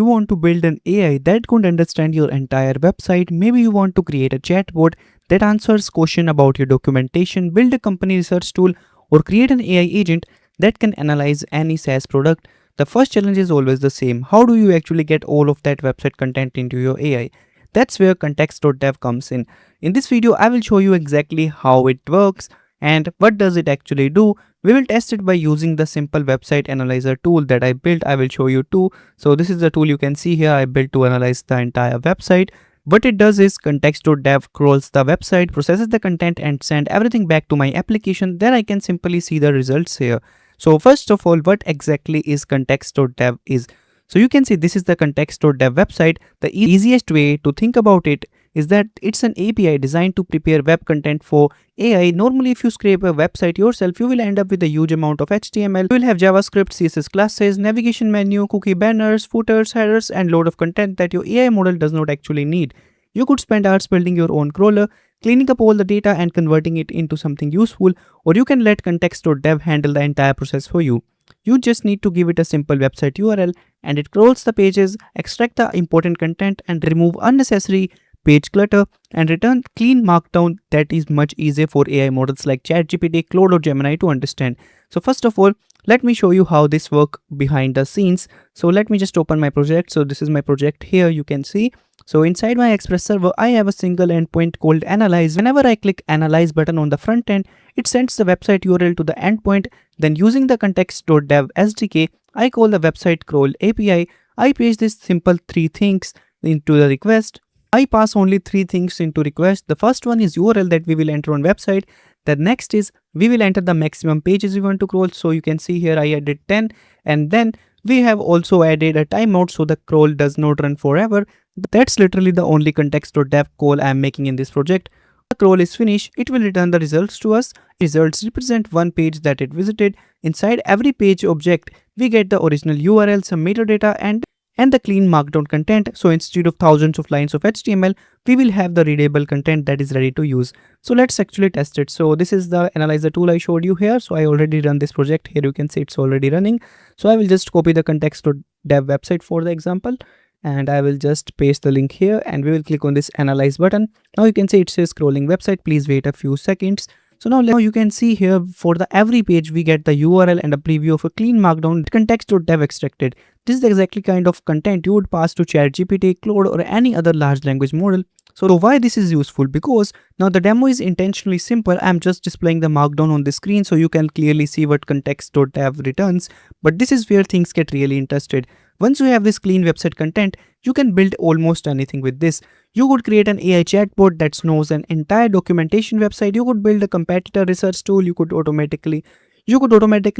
You want to build an AI that could understand your entire website. Maybe you want to create a chatbot that answers questions about your documentation, build a company research tool, or create an AI agent that can analyze any SaaS product. The first challenge is always the same. How do you actually get all of that website content into your AI? That's where Context.dev comes in. In this video, I will show you exactly how it works and what does it actually do. We will test it by using the simple website analyzer tool that I built. I will show you too. So this is the tool you can see here I built to analyze the entire website. What it does is Context.dev crawls the website, processes the content and send everything back to my application. Then I can simply see the results here. So first of all, what exactly is Context.dev is? So you can see this is the Context.dev website. The easiest way to think about it is that it's an API designed to prepare web content for AI. Normally, if you scrape a website yourself, you will end up with a huge amount of HTML. You will have JavaScript, CSS classes, navigation menu, cookie banners, footers, headers, and load of content that your AI model does not actually need. You could spend hours building your own crawler, cleaning up all the data and converting it into something useful, or you can let Context.dev handle the entire process for you. You just need to give it a simple website URL and it crawls the pages, extract the important content and remove unnecessary page clutter and return clean markdown that is much easier for AI models like ChatGPT, Claude or Gemini to understand. So first of all, let me show you how this works behind the scenes. So let me just open my project. So this is my project here, you can see. So inside my Express server, I have a single endpoint called analyze. Whenever I click analyze button on the front end, it sends the website URL to the endpoint. Then using the Context.dev SDK, I call the website crawl API. I paste this simple three things into the request. I pass only three things into request. The first one is URL that we will enter on website. The next is we will enter the maximum pages we want to crawl. So you can see here I added 10 and then we have also added a timeout so the crawl does not run forever. That's literally the only Context.dev call I am making in this project. The crawl is finished, it will return the results to us. Results represent one page that it visited. Inside every page object, we get the original URL, some metadata and the clean markdown content. So instead of thousands of lines of HTML, we will have the readable content that is ready to use. So let's actually test it. So this is the analyzer tool I showed you here. So I already run this project. Here you can see it's already running. So I will just copy the Context.dev website for the example. And I will just paste the link here and we will click on this analyze button. Now you can see it says scrolling website. Please wait a few seconds. So now you can see here for the every page we get the URL and a preview of a clean markdown Context.dev extracted. This is the exactly kind of content you would pass to ChatGPT, Claude or any other large language model. So why this is useful? Because now the demo is intentionally simple. I'm just displaying the markdown on the screen so you can clearly see what Context.dev returns. But this is where things get really interested. Once you have this clean website content, you can build almost anything with this. You could create an AI chatbot that knows an entire documentation website. You could build a competitor research tool. You could automatically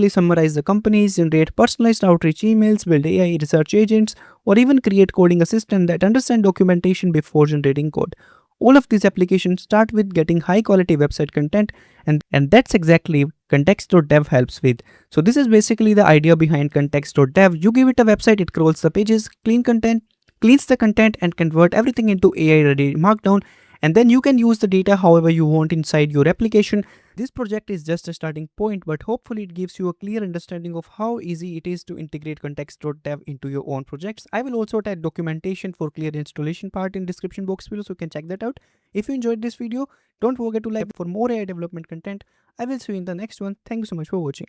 summarize the companies, generate personalized outreach emails, build AI research agents, or even create coding assistant that understand documentation before generating code. All of these applications start with getting high quality website content and that's exactly Context.dev helps with. So this is basically the idea behind Context.dev. You give it a website, it crawls the pages, cleans the content and convert everything into AI ready markdown, and then you can use the data however you want inside your application. This project is just a starting point, but hopefully it gives you a clear understanding of how easy it is to integrate Context.dev into your own projects. I will also tag documentation for clear installation part in description box below so you can check that out. If you enjoyed this video, don't forget to like for more AI development content. I will see you in the next one. Thank you so much for watching.